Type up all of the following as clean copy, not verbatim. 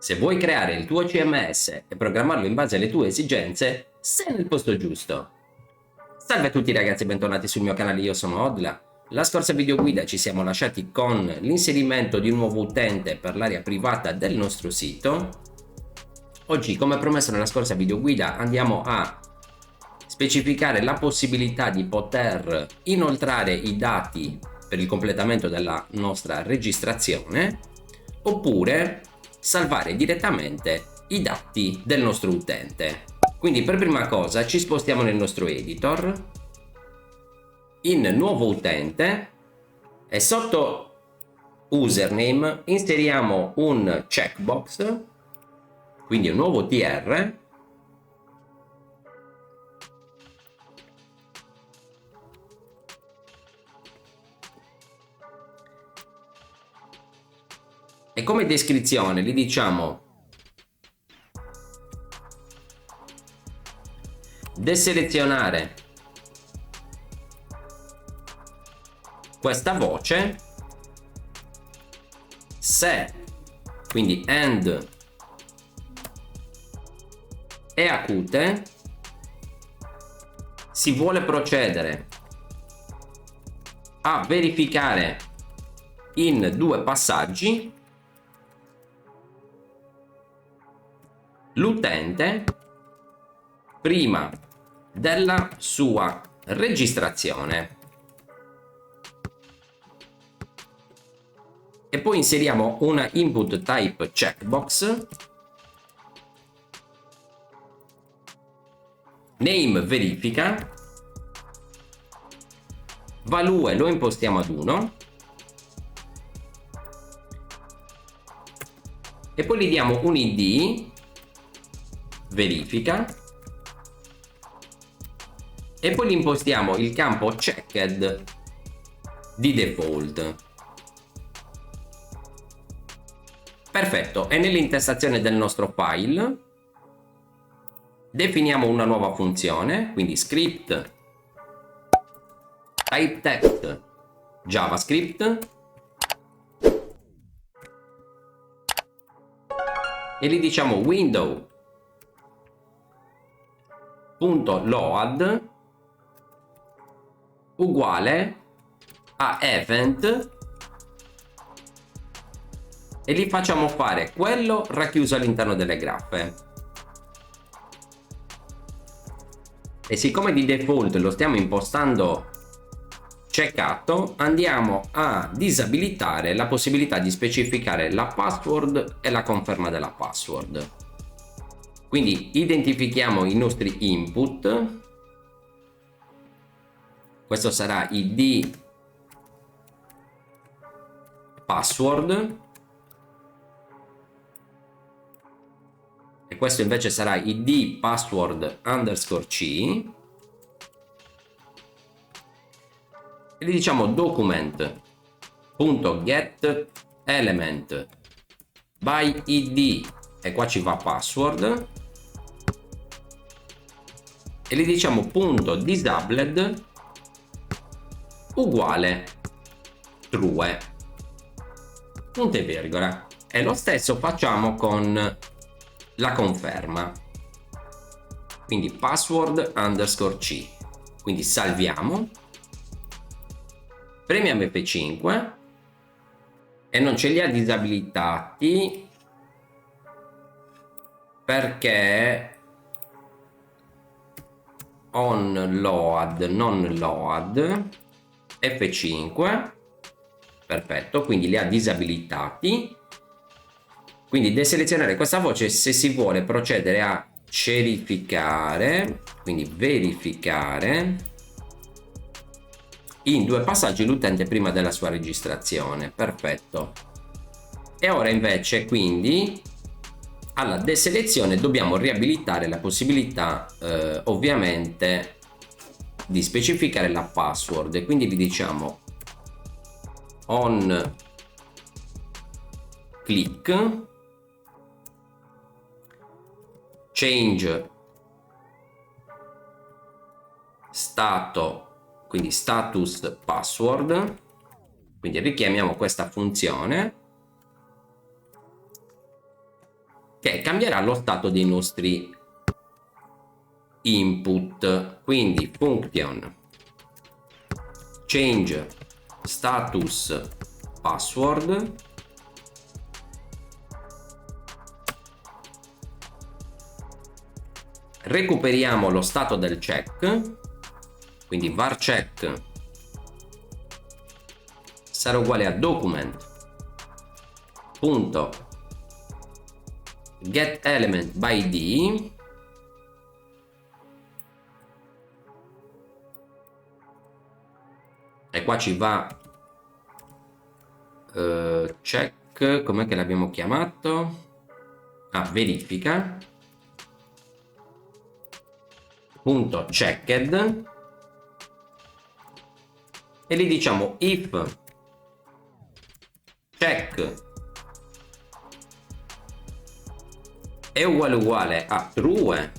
Se vuoi creare il tuo CMS e programmarlo in base alle tue esigenze, sei nel posto giusto. Salve a tutti ragazzi e bentornati sul mio canale, io sono Odla. La scorsa videoguida ci siamo lasciati con l'inserimento di un nuovo utente per l'area privata del nostro sito. Oggi, come promesso nella scorsa videoguida, andiamo a specificare la possibilità di poter inoltrare i dati per il completamento della nostra registrazione, oppure salvare direttamente i dati del nostro utente. Quindi per prima cosa ci spostiamo nel nostro editor, in nuovo utente, e sotto username inseriamo un checkbox, quindi un nuovo TR, e come descrizione gli diciamo deselezionare questa voce se, quindi AND e acute, si vuole procedere a verificare in 2 passaggi l'utente prima della sua registrazione. E poi inseriamo una input type checkbox, name verifica, value lo impostiamo ad 1 e poi gli diamo un id verifica e poi gli impostiamo il campo checked di default. Perfetto, e nell'intestazione del nostro file definiamo una nuova funzione, quindi script type text javascript, e gli diciamo window.load uguale a event, e gli facciamo fare quello racchiuso all'interno delle graffe. E siccome di default lo stiamo impostando checkato, andiamo a disabilitare la possibilità di specificare la password e la conferma della password. Quindi identifichiamo i nostri input, questo sarà id password e questo invece sarà id password _ c, e gli diciamo document.get element by id, e qua ci va password, e gli diciamo .disabled uguale true, punto e virgola. E lo stesso facciamo con la conferma, quindi password _ c. Quindi salviamo, premiamo F5 e non ce li ha disabilitati perché on load non load F5, perfetto, quindi li ha disabilitati. Quindi deselezionare questa voce se si vuole procedere a verificare, quindi verificare in 2 passaggi l'utente prima della sua registrazione. Perfetto. E ora invece, quindi alla deselezione dobbiamo riabilitare la possibilità ovviamente di specificare la password, e quindi vi diciamo on click change stato, quindi status password, quindi richiamiamo questa funzione che cambierà lo stato dei nostri input. Quindi function change status password, recuperiamo lo stato del check, quindi var check sarà uguale a document punto get element by id, e qua ci va check, com'è che l'abbiamo chiamato? Verifica punto checked, e gli diciamo if check è uguale a true,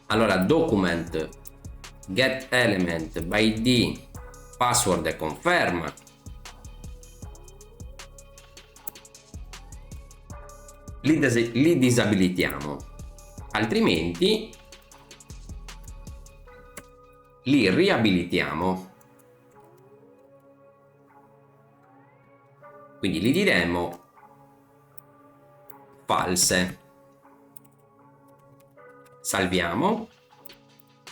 allora document get element by id password e conferma, li disabilitiamo, altrimenti li riabilitiamo, quindi gli diremo false. Salviamo,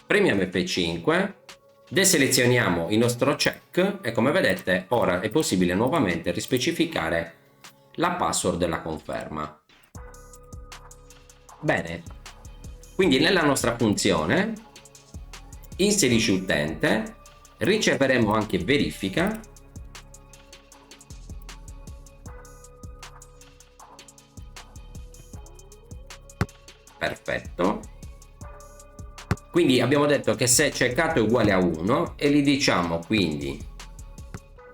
premiamo F5, deselezioniamo il nostro check e come vedete ora è possibile nuovamente rispecificare la password della conferma. Bene, quindi nella nostra funzione inserisci utente riceveremo anche verifica, perfetto. Quindi abbiamo detto che se checkato è uguale a 1 e gli diciamo quindi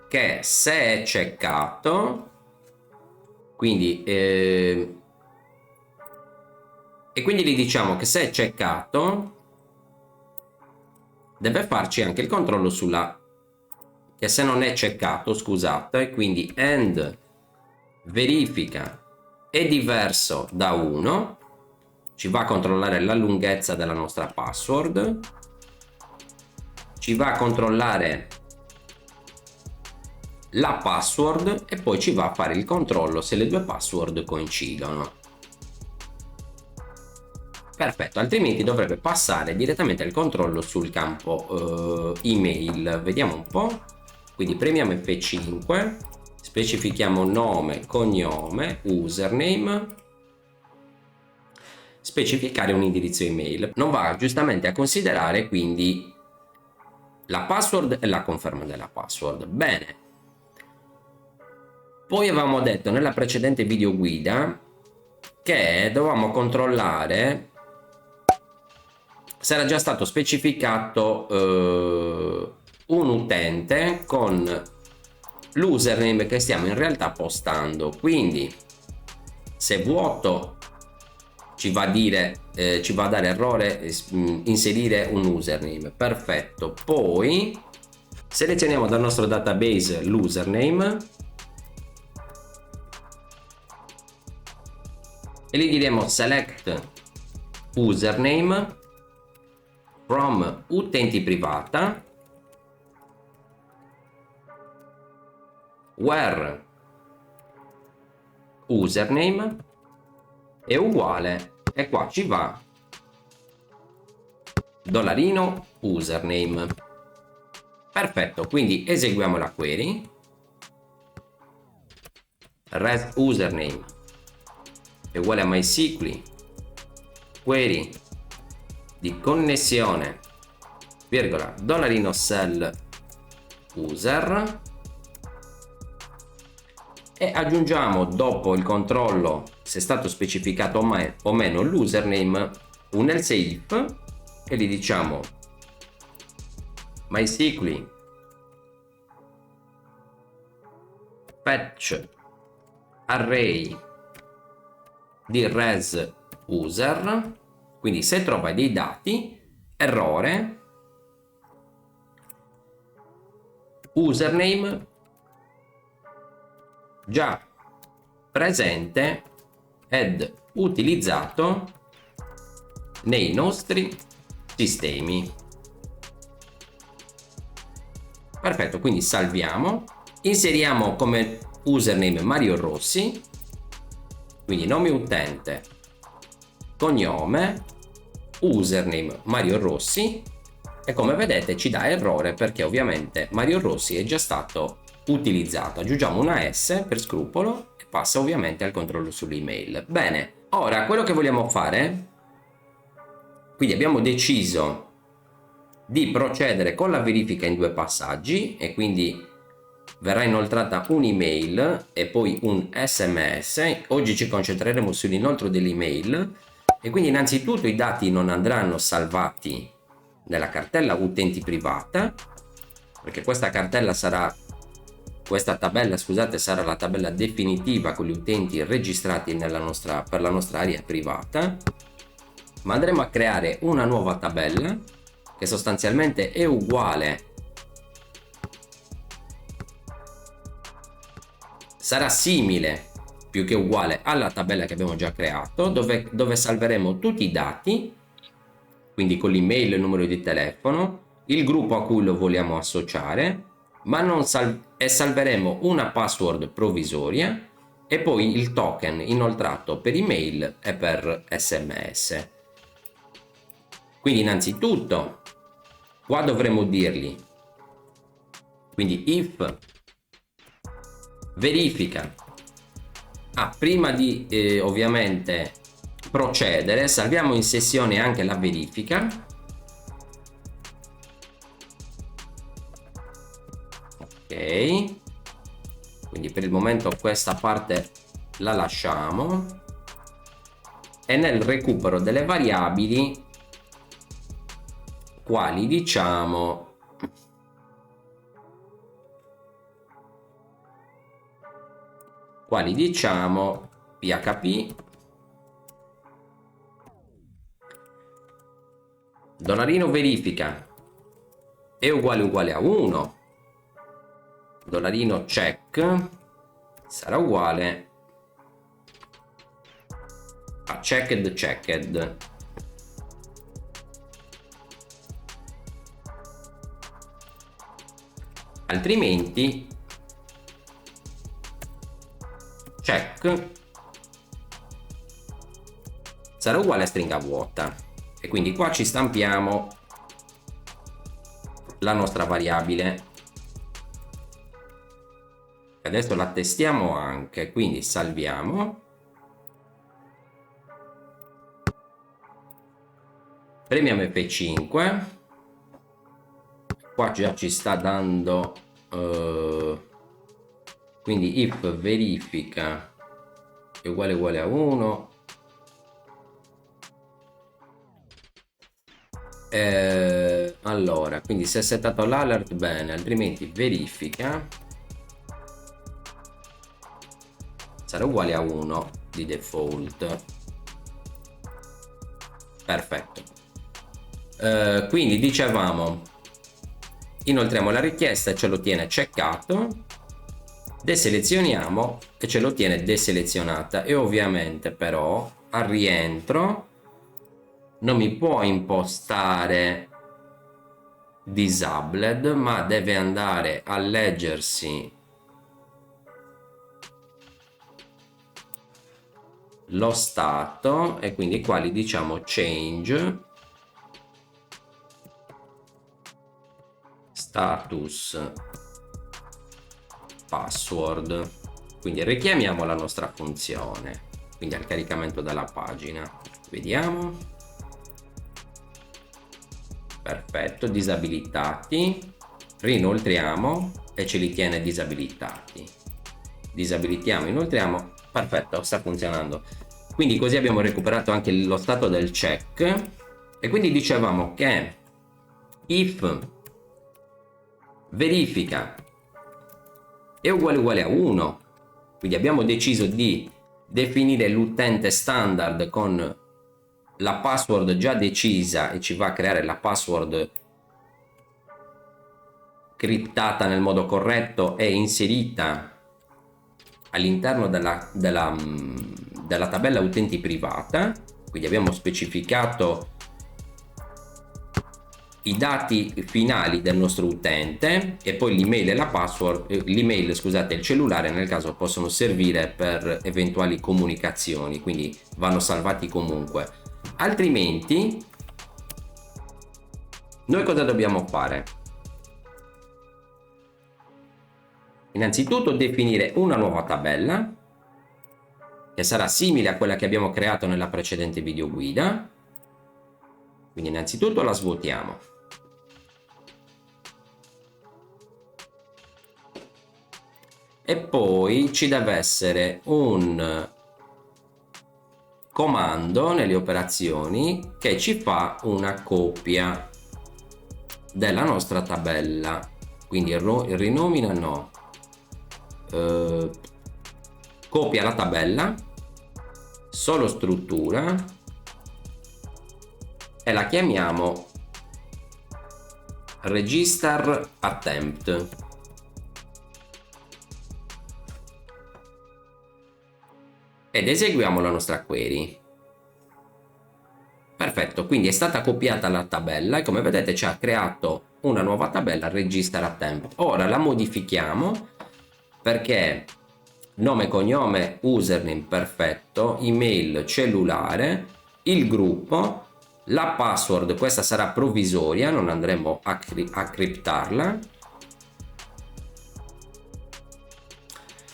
che se è checkato, quindi e quindi gli diciamo che se è checkato deve farci anche il controllo sulla, che se non è checkato, scusate, quindi end verifica è diverso da 1, ci va a controllare la lunghezza della nostra password, ci va a controllare la password e poi ci va a fare il controllo se le due password coincidono. Perfetto, altrimenti dovrebbe passare direttamente il controllo sul campo email. Vediamo un po'. Quindi premiamo F5, specifichiamo nome, cognome, username, specificare un indirizzo email. Non va giustamente a considerare quindi la password e la conferma della password. Bene. Poi avevamo detto nella precedente video guida che dovevamo controllare se era già stato specificato un utente con l'username che stiamo in realtà postando. Quindi se vuoto ci va a dire ci va a dare errore inserire un username, perfetto. Poi selezioniamo dal nostro database l'username e gli diremo select username from utenti privata where username è uguale, e qua ci va $ username. Perfetto, quindi eseguiamo la query. Res username è uguale a MySQL query di connessione virgola $sell user, e aggiungiamo dopo il controllo se è stato specificato o meno l'username un else if e gli diciamo MySQL fetch array di res user, quindi se trova dei dati errore username già presente ed utilizzato nei nostri sistemi. Perfetto, quindi salviamo, inseriamo come username Mario Rossi, quindi nome utente, cognome, username Mario Rossi, e come vedete ci dà errore perché ovviamente Mario Rossi è già stato utilizzato. Aggiungiamo una S per scrupolo e passa ovviamente al controllo sull'email. Bene, ora quello che vogliamo fare, quindi abbiamo deciso di procedere con la verifica in 2 passaggi e quindi verrà inoltrata un'email e poi un SMS. Oggi ci concentreremo sull'inoltro dell'email e quindi innanzitutto i dati non andranno salvati nella cartella utenti privata, perché questa tabella sarà la tabella definitiva con gli utenti registrati per la nostra area privata, ma andremo a creare una nuova tabella che sostanzialmente è uguale, sarà simile più che uguale alla tabella che abbiamo già creato, dove salveremo tutti i dati, quindi con l'email e il numero di telefono, il gruppo a cui lo vogliamo associare, ma salveremo una password provvisoria e poi il token inoltrato per email e per SMS. Quindi innanzitutto qua dovremo dirgli, quindi if verifica, prima di ovviamente procedere salviamo in sessione anche la verifica, ok, quindi per il momento questa parte la lasciamo, e nel recupero delle variabili quali diciamo PHP dollarino verifica è uguale a 1, dollarino check sarà uguale a checked. Altrimenti check sarà uguale a stringa vuota, e quindi qua ci stampiamo la nostra variabile. Adesso la testiamo anche, quindi salviamo, premiamo F5, qua già ci sta dando quindi if verifica è uguale a 1, allora quindi se è settato l'alert bene, altrimenti verifica sarà uguale a 1 di default. Perfetto. Quindi dicevamo inoltriamo la richiesta e ce lo tiene checkato, deselezioniamo e ce lo tiene deselezionata, e ovviamente però al rientro non mi può impostare disabled, ma deve andare a leggersi lo stato, e quindi qua gli diciamo change status password, quindi richiamiamo la nostra funzione, quindi al caricamento della pagina vediamo, perfetto, disabilitati, rinoltriamo e ce li tiene disabilitati, disabilitiamo, inoltriamo, perfetto, sta funzionando. Quindi così abbiamo recuperato anche lo stato del check, e quindi dicevamo che if verifica è uguale a 1, quindi abbiamo deciso di definire l'utente standard con la password già decisa e ci va a creare la password criptata nel modo corretto e inserita all'interno della tabella utenti privata, quindi abbiamo specificato i dati finali del nostro utente e poi l'email e la password, l'email, scusate, e il cellulare nel caso possono servire per eventuali comunicazioni, quindi vanno salvati comunque. Altrimenti noi cosa dobbiamo fare? Innanzitutto definire una nuova tabella che sarà simile a quella che abbiamo creato nella precedente videoguida. Quindi innanzitutto la svuotiamo. E poi ci deve essere un comando nelle operazioni che ci fa una copia della nostra tabella. Quindi rinomina no. Copia la tabella, solo struttura, e la chiamiamo register attempt. Ed eseguiamo la nostra query. Perfetto, quindi è stata copiata la tabella e come vedete ci ha creato una nuova tabella register attempt. Ora la modifichiamo perché nome, cognome, username perfetto, email, cellulare, il gruppo, la password, questa sarà provvisoria, non andremo a criptarla,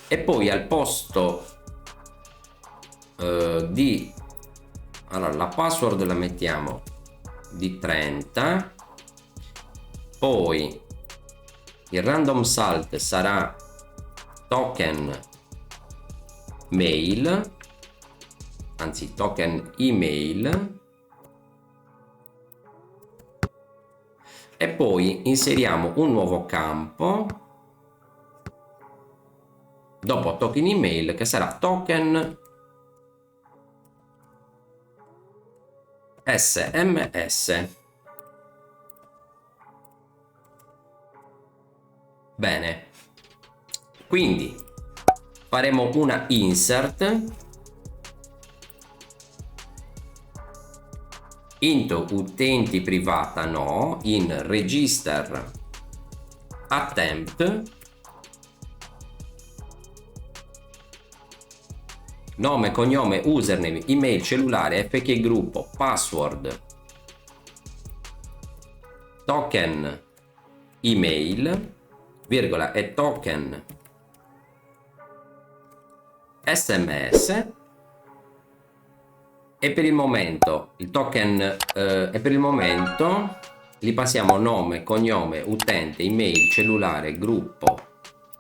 e poi al posto allora la password la mettiamo di 30, poi il random salt sarà token mail, anzi token email, e poi inseriamo un nuovo campo dopo token email che sarà token SMS. Bene, quindi faremo una insert into utenti privata no in register attempt, nome, cognome, username, email, cellulare, FK gruppo, password, token email, virgola, e token SMS, e per il momento il token e per il momento gli passiamo nome, cognome, utente, email, cellulare, gruppo,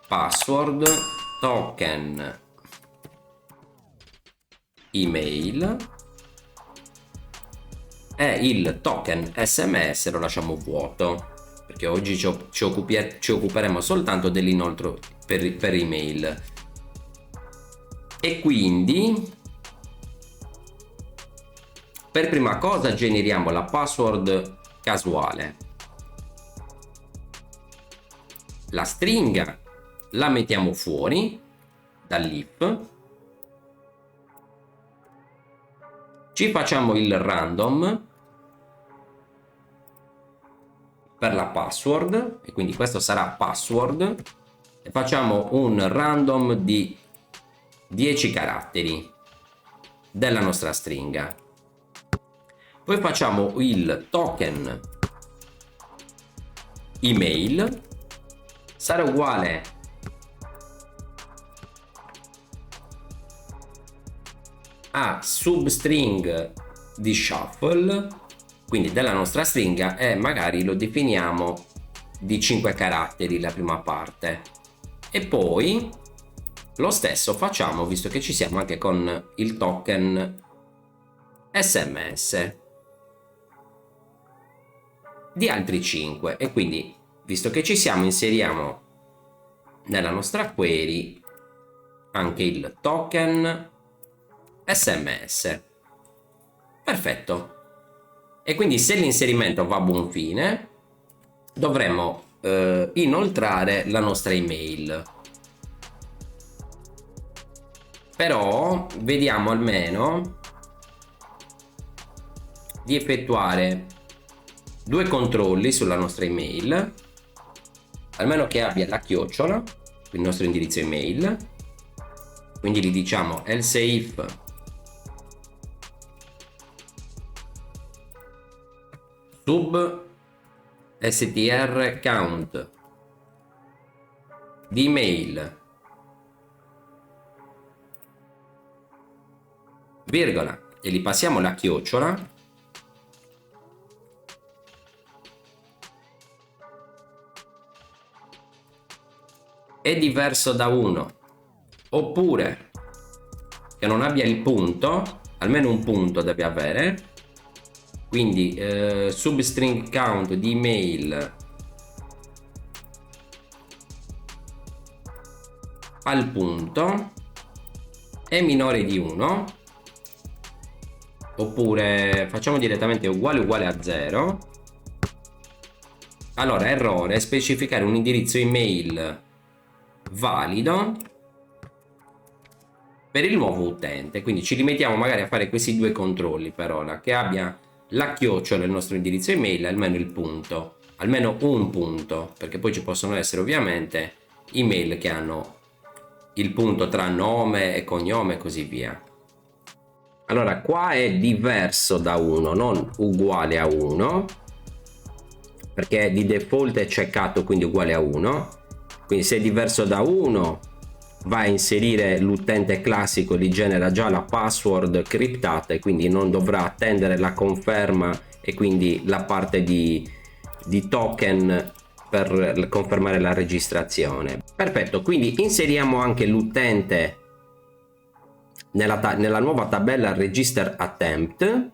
password, token email, e il token SMS lo lasciamo vuoto perché oggi ci occuperemo soltanto dell'inoltro per email. E quindi per prima cosa generiamo la password casuale, la stringa la mettiamo fuori dall'if, ci facciamo il random per la password e quindi questo sarà password, e facciamo un random di 10 caratteri della nostra stringa. Poi facciamo il token email, sarà uguale a substring di shuffle, quindi della nostra stringa, e magari lo definiamo di 5 caratteri la prima parte, e poi lo stesso facciamo, visto che ci siamo, anche con il token SMS di altri 5, e quindi visto che ci siamo inseriamo nella nostra query anche il token SMS. Perfetto. E quindi se l'inserimento va a buon fine dovremo inoltrare la nostra email. Però vediamo almeno di effettuare due controlli sulla nostra email, almeno che abbia la chiocciola, il nostro indirizzo email. Quindi gli diciamo else if sub str count di email virgola, e gli passiamo la chiocciola, è diverso da 1, oppure che non abbia il punto, almeno un punto deve avere, quindi substring count di email al punto è minore di 1, oppure facciamo direttamente uguale a 0. Allora, errore, specificare un indirizzo email valido per il nuovo utente. Quindi ci rimettiamo magari a fare questi due controlli per ora, che abbia la chiocciola il nostro indirizzo email, almeno il punto, almeno un punto, perché poi ci possono essere ovviamente email che hanno il punto tra nome e cognome e così via. Allora, qua è diverso da 1, non uguale a 1, perché di default è checkato, quindi uguale a 1. Quindi se è diverso da 1 va a inserire l'utente classico, gli genera già la password criptata e quindi non dovrà attendere la conferma e quindi la parte di token per confermare la registrazione. Perfetto, quindi inseriamo anche l'utente nella nuova tabella register attempt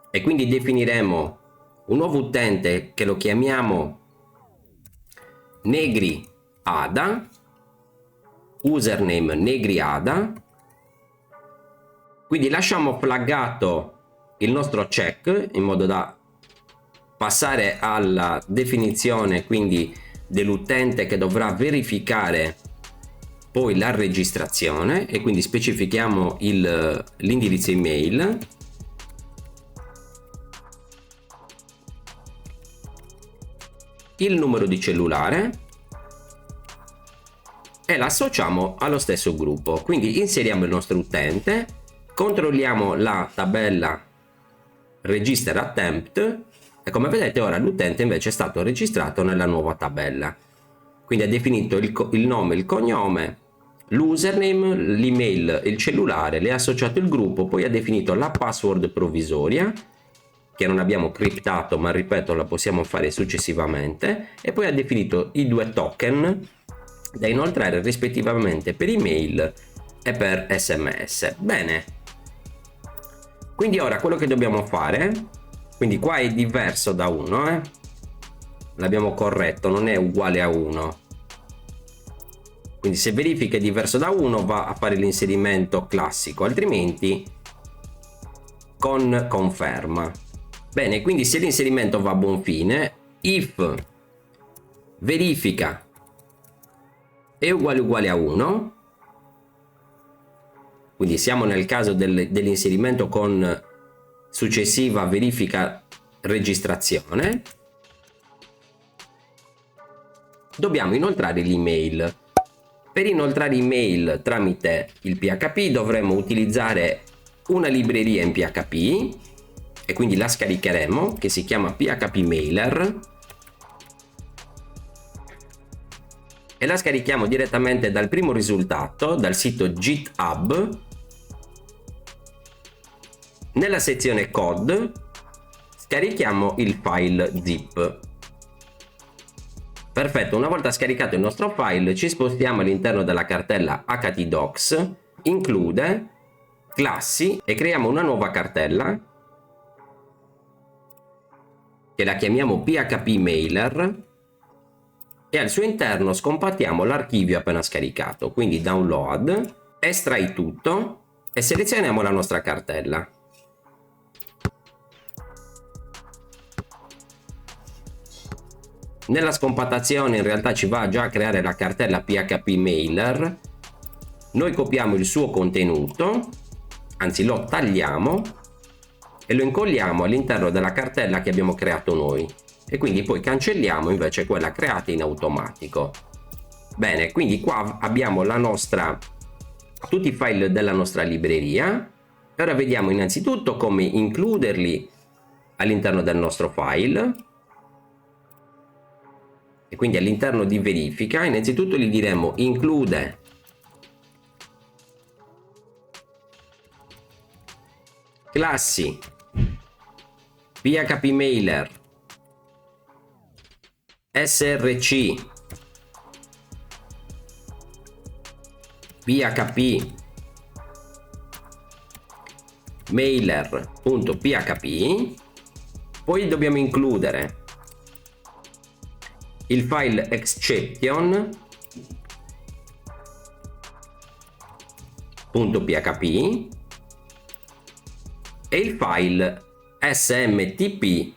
e quindi definiremo un nuovo utente che lo chiamiamo negriada, username negriada, quindi lasciamo flaggato il nostro check in modo da passare alla definizione quindi dell'utente che dovrà verificare poi la registrazione, e quindi specifichiamo l'indirizzo email, il numero di cellulare e l'associamo allo stesso gruppo. Quindi inseriamo il nostro utente, controlliamo la tabella register attempt e come vedete ora l'utente invece è stato registrato nella nuova tabella. Quindi ha definito il nome, il cognome, l'username, l'email, il cellulare, le ha associato il gruppo, poi ha definito la password provvisoria che non abbiamo criptato, ma ripeto la possiamo fare successivamente, e poi ha definito i due token da inoltrare rispettivamente per email e per SMS. Bene, quindi ora quello che dobbiamo fare, quindi qua è diverso da 1, l'abbiamo corretto, non è uguale a 1. Quindi se verifica è diverso da 1 va a fare l'inserimento classico, altrimenti con conferma. Bene, quindi se l'inserimento va a buon fine, if verifica è uguale a 1, quindi siamo nel caso dell'inserimento con successiva verifica registrazione, dobbiamo inoltrare l'email. Per inoltrare email tramite il PHP dovremo utilizzare una libreria in PHP e quindi la scaricheremo, che si chiama PHP Mailer, e la scarichiamo direttamente dal primo risultato dal sito GitHub. Nella sezione code scarichiamo il file zip. Perfetto, una volta scaricato il nostro file ci spostiamo all'interno della cartella htdocs, include, classi, e creiamo una nuova cartella che la chiamiamo PHP Mailer e al suo interno scompattiamo l'archivio appena scaricato, quindi download, estrai tutto e selezioniamo la nostra cartella. Nella scompattazione in realtà ci va già a creare la cartella PHP Mailer. noi copiamo il suo contenuto, anzi lo tagliamo e lo incolliamo all'interno della cartella che abbiamo creato noi, e quindi poi cancelliamo invece quella creata in automatico. Bene, quindi qua abbiamo tutti i file della nostra libreria. E ora vediamo innanzitutto come includerli all'interno del nostro file, e quindi all'interno di verifica innanzitutto gli diremo include classi PHP Mailer src PHP mailer.php. Poi dobbiamo includere il file exception.php e il file smtp.php.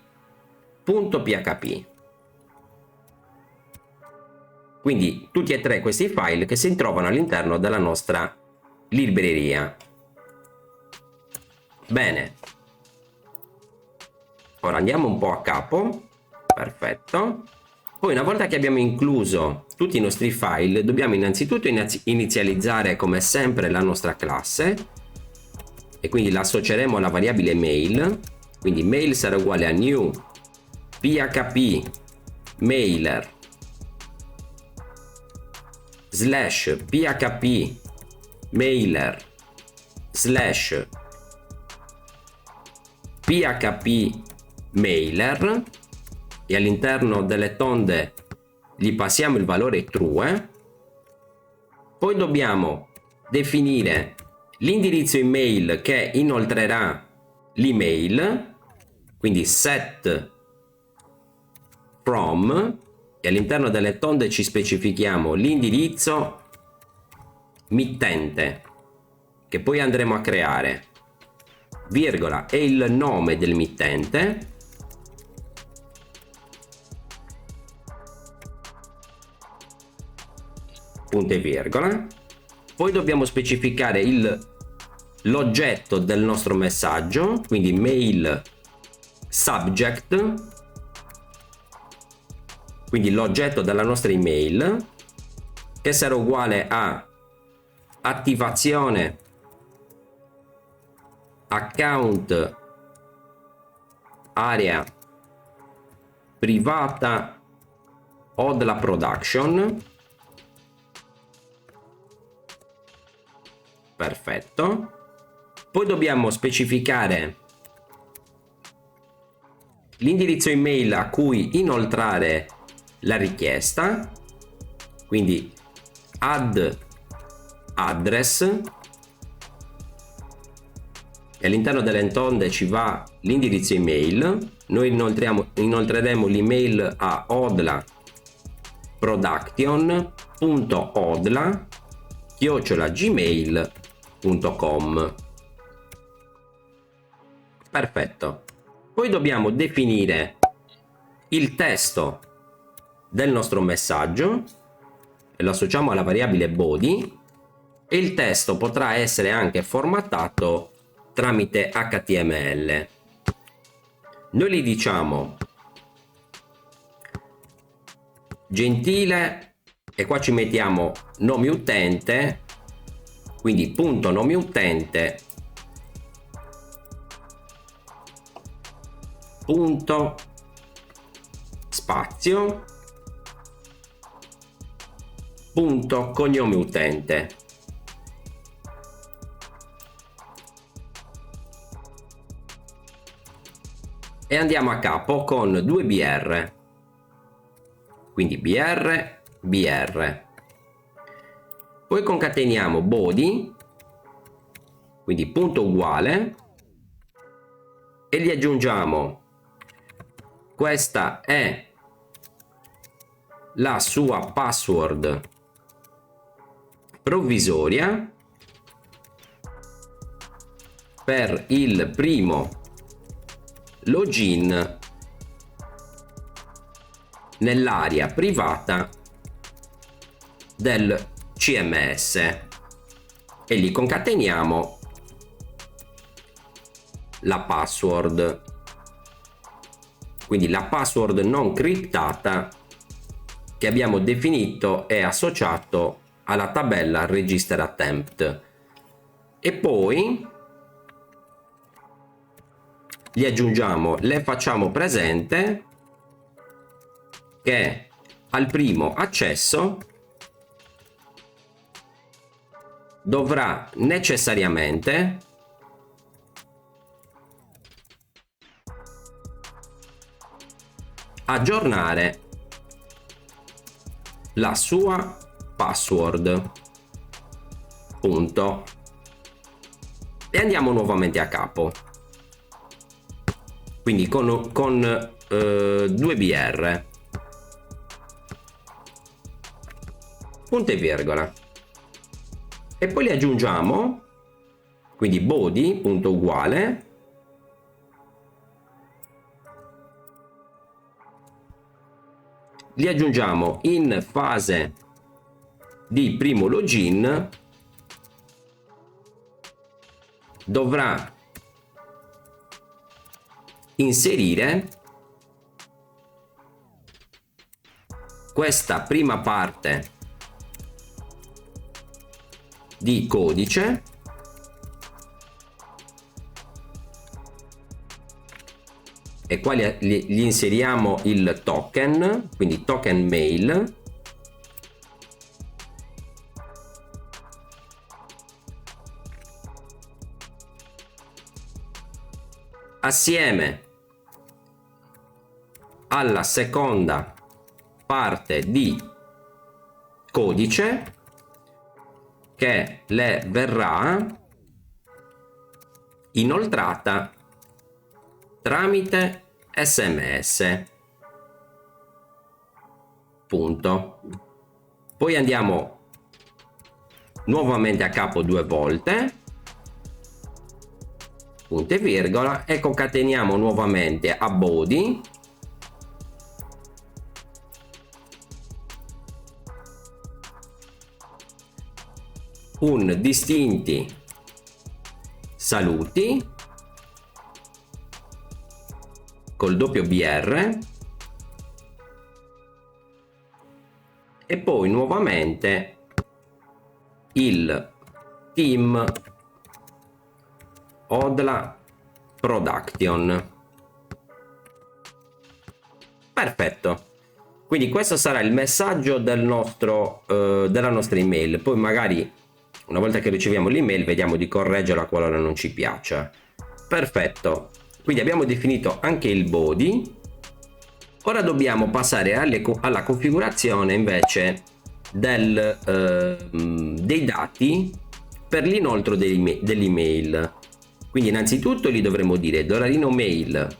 Quindi tutti e tre questi file che si trovano all'interno della nostra libreria. Bene, ora andiamo un po' a capo. Perfetto. Poi una volta che abbiamo incluso tutti i nostri file, dobbiamo innanzitutto inizializzare come sempre la nostra classe, e quindi la associeremo alla variabile mail. Quindi mail sarà uguale a new php mailer slash php mailer slash php mailer, e all'interno delle tonde gli passiamo il valore true. Poi dobbiamo definire l'indirizzo email che inoltrerà l'email, quindi set from, e all'interno delle tonde ci specifichiamo l'indirizzo mittente che poi andremo a creare, virgola, e il nome del mittente, punto e virgola. Poi dobbiamo specificare l'oggetto del nostro messaggio, quindi mail subject, quindi l'oggetto della nostra email, che sarà uguale a attivazione account area privata Odla production. Perfetto. Poi dobbiamo specificare l'indirizzo email a cui inoltrare la richiesta, quindi add address, e all'interno delle tonde ci va l'indirizzo email. Noi inoltreremo l'email a odla production.odla@gmail.com. Perfetto. Poi dobbiamo definire il testo del nostro messaggio e lo associamo alla variabile body, e il testo potrà essere anche formattato tramite HTML. Noi gli diciamo gentile, e qua ci mettiamo nome utente, quindi punto nome utente punto spazio punto cognome utente. E andiamo a capo con 2 BR, quindi BR. Poi concateniamo body, quindi punto uguale, e gli aggiungiamo questa è la sua password provvisoria per il primo login nell'area privata del CMS. e li concateniamo la password, quindi la password non criptata che abbiamo definito e associato alla tabella register attempt, e poi gli aggiungiamo, le facciamo presente che al primo accesso dovrà necessariamente aggiornare la sua password. Punto. E andiamo nuovamente a capo, quindi con 2br, punto e virgola, e poi li aggiungiamo, quindi body punto uguale li aggiungiamo in fase di primo login, dovrà inserire questa prima parte di codice e qua gli inseriamo il token, quindi token mail, assieme alla seconda parte di codice che le verrà inoltrata tramite SMS. Punto. Poi andiamo nuovamente a capo 2 volte, punto e virgola, e concateniamo nuovamente a body un distinti saluti col doppio BR e poi nuovamente il team Odla Production. Perfetto, quindi questo sarà il messaggio del nostro della nostra email. Poi magari una volta che riceviamo l'email vediamo di correggerla qualora non ci piaccia. Perfetto, quindi abbiamo definito anche il body. Ora dobbiamo passare alla configurazione invece dei dati per l'inoltro dell'email. Quindi innanzitutto gli dovremo dire $mail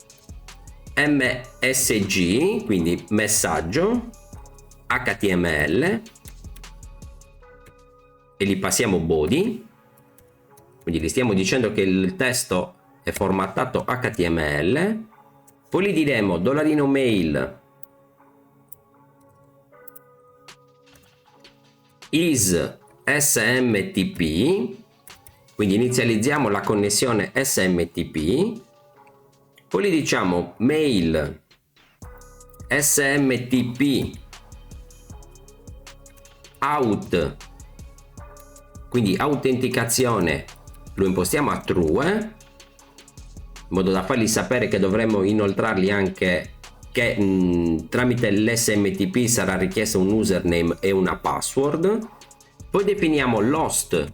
msg, quindi messaggio html, e gli passiamo body, quindi gli stiamo dicendo che il testo è formattato html. Poi gli diremo $mail is smtp, quindi inizializziamo la connessione smtp. Poi gli diciamo mail smtp out, quindi autenticazione lo impostiamo a true, in modo da fargli sapere che dovremmo inoltrarli anche che tramite l'SMTP sarà richiesto un username e una password. Poi definiamo l'host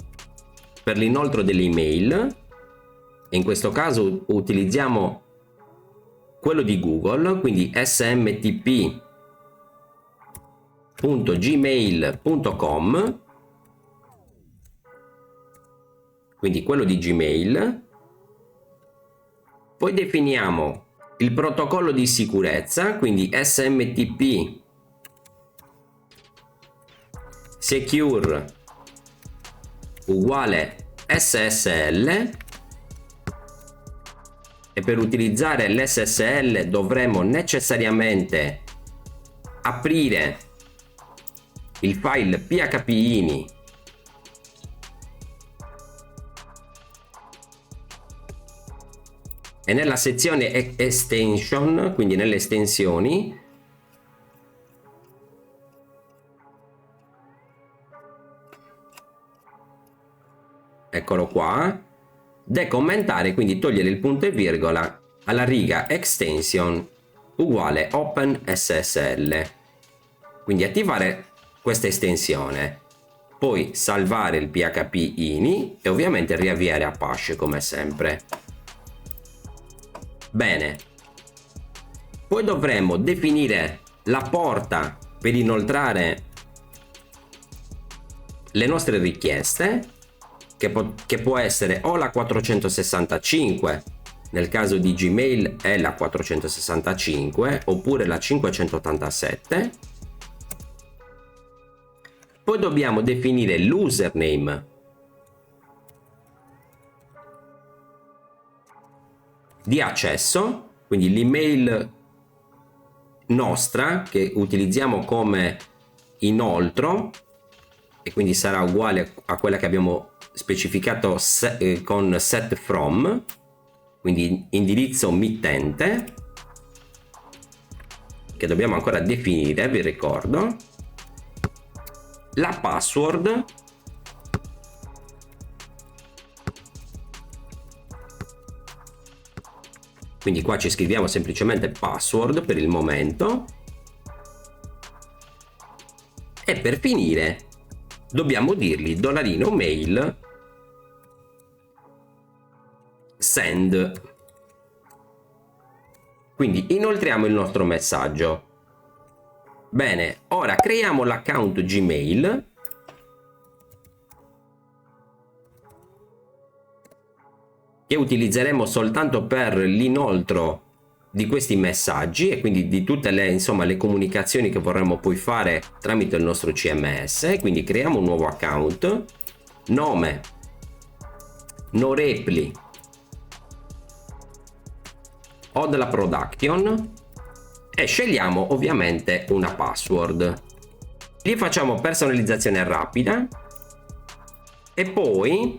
per l'inoltro dell'email, e in questo caso utilizziamo quello di Google, quindi smtp.gmail.com, quindi quello di Gmail. Poi definiamo il protocollo di sicurezza, quindi SMTP secure uguale SSL, e per utilizzare l'SSL dovremo necessariamente aprire il file phpini e nella sezione extension, quindi nelle estensioni, eccolo qua, decommentare, quindi togliere il punto e virgola alla riga extension uguale open SSL, quindi attivare questa estensione, poi salvare il PHP ini e ovviamente riavviare Apache come sempre. Bene, poi dovremmo definire la porta per inoltrare le nostre richieste, che può essere o la 465, nel caso di Gmail è la 465, oppure la 587. Poi dobbiamo definire l'username di accesso, quindi l'email nostra che utilizziamo come inoltro, e quindi sarà uguale a quella che abbiamo specificato con set from, quindi indirizzo mittente, che dobbiamo ancora definire, vi ricordo, la password, quindi qua ci scriviamo semplicemente password per il momento, e per finire dobbiamo dirgli $mail send, quindi inoltriamo il nostro messaggio. Bene, ora creiamo l'account Gmail che utilizzeremo soltanto per l'inoltro di questi messaggi e quindi di tutte le, insomma, le comunicazioni che vorremmo poi fare tramite il nostro CMS. Quindi creiamo un nuovo account, nome, no reply o della production, e scegliamo ovviamente una password. Gli facciamo personalizzazione rapida e poi,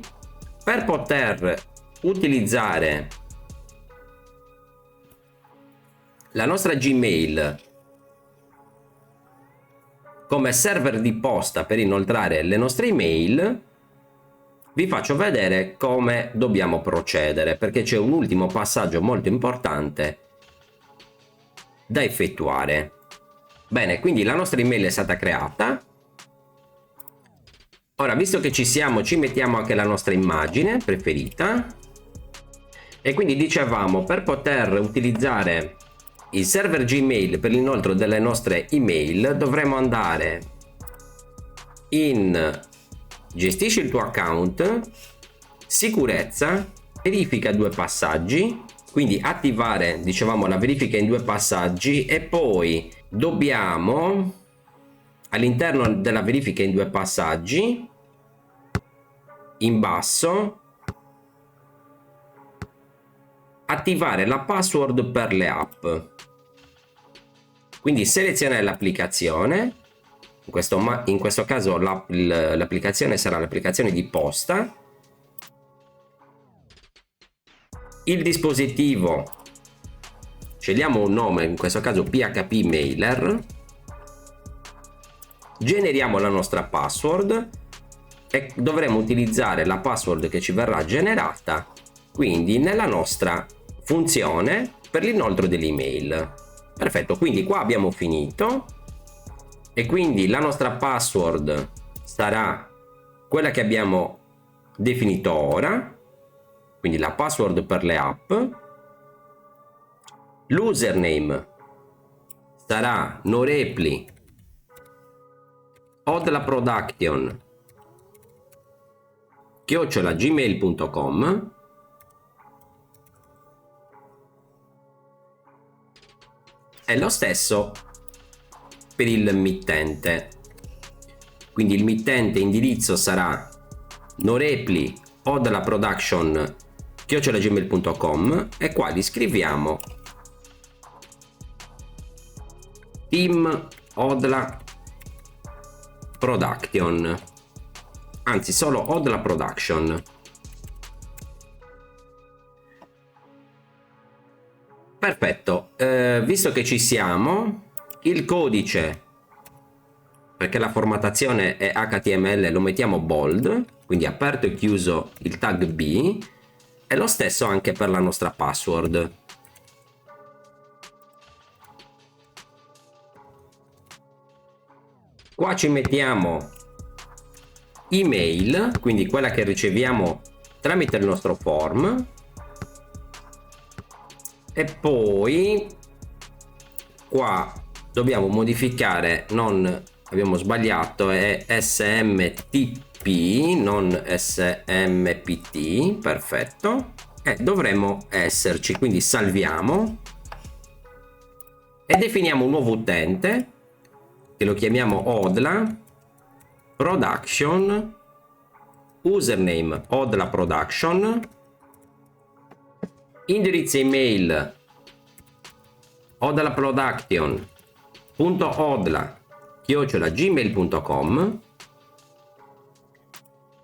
per poter utilizzare la nostra Gmail come server di posta per inoltrare le nostre email, vi faccio vedere come dobbiamo procedere, perché c'è un ultimo passaggio molto importante da effettuare. Bene, quindi la nostra email è stata creata. Ora, visto che ci siamo, ci mettiamo anche la nostra immagine preferita. E quindi dicevamo, per poter utilizzare il server Gmail per l'inoltro delle nostre email, dovremo andare in gestisci il tuo account, sicurezza, verifica 2 passaggi, quindi attivare, dicevamo, la verifica in 2 passaggi, e poi dobbiamo, all'interno della verifica in 2 passaggi, in basso, attivare la password per le app. Quindi selezionare l'applicazione, in questo caso l'applicazione sarà l'applicazione di posta, il dispositivo, scegliamo un nome, in questo caso PHP Mailer, generiamo la nostra password e dovremo utilizzare la password che ci verrà generata quindi nella nostra funzione per l'inoltro dell'email. Perfetto, quindi qua abbiamo finito e quindi la nostra password sarà quella che abbiamo definito ora, quindi la password per le app. L'username sarà no reply o della production @gmail.com, e lo stesso per il mittente, quindi il mittente indirizzo sarà no reply o della production @gmail.com, e qua gli scriviamo team Odla production, anzi solo Odla production. Perfetto, visto che ci siamo, il codice, perché la formattazione è HTML, lo mettiamo bold, quindi aperto e chiuso il tag B, e lo stesso anche per la nostra password. Qua ci mettiamo email, quindi quella che riceviamo tramite il nostro form, e poi qua dobbiamo modificare, non abbiamo sbagliato, è SMTP non SMPT, perfetto, e dovremmo esserci, quindi salviamo e definiamo un nuovo utente che lo chiamiamo Odla Production, username Odla Production, indirizzo email odlaproduction.odla@gmail.com,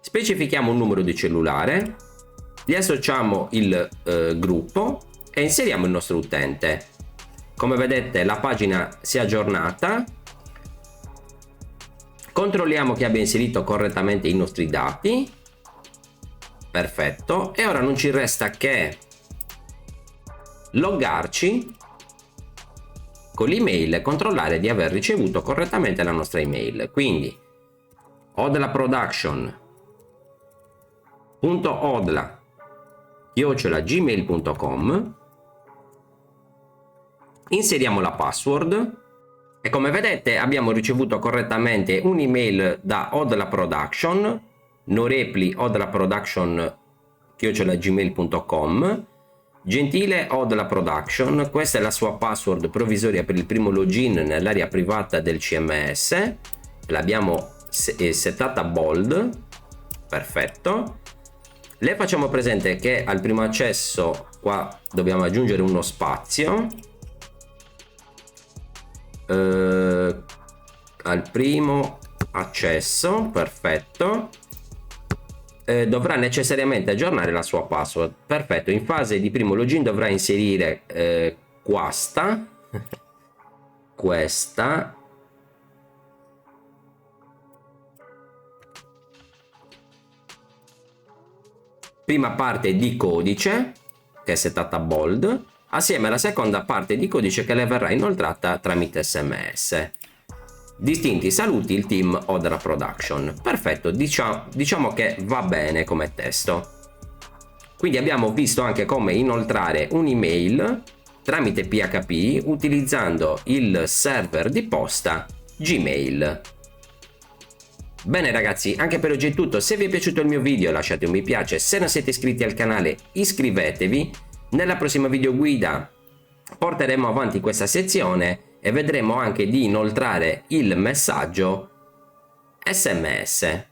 specifichiamo un numero di cellulare, gli associamo il gruppo e inseriamo il nostro utente. Come vedete la pagina si è aggiornata, controlliamo che abbia inserito correttamente i nostri dati, perfetto, e ora non ci resta che loggarci con l'email e controllare di aver ricevuto correttamente la nostra email. Quindi odlaproduction.odla@gmail.com, inseriamo la password e come vedete abbiamo ricevuto correttamente un'email da Odla Production, norepli odlaproduction@gmail.com. Gentile Odla Production, questa è la sua password provvisoria per il primo login nell'area privata del CMS, l'abbiamo settata bold, perfetto. Le facciamo presente che al primo accesso qua dobbiamo aggiungere uno spazio, al primo accesso, perfetto. Dovrà necessariamente aggiornare la sua password, perfetto. In fase di primo login dovrà inserire questa prima parte di codice che è settata bold assieme alla seconda parte di codice che le verrà inoltrata tramite SMS. Distinti saluti, il team Odla Production. Perfetto, diciamo che va bene come testo. Quindi abbiamo visto anche come inoltrare un'email tramite PHP utilizzando il server di posta Gmail. Bene ragazzi, anche per oggi è tutto. Se vi è piaciuto il mio video lasciate un mi piace, se non siete iscritti al canale iscrivetevi. Nella prossima video guida porteremo avanti questa sezione e vedremo anche di inoltrare il messaggio SMS.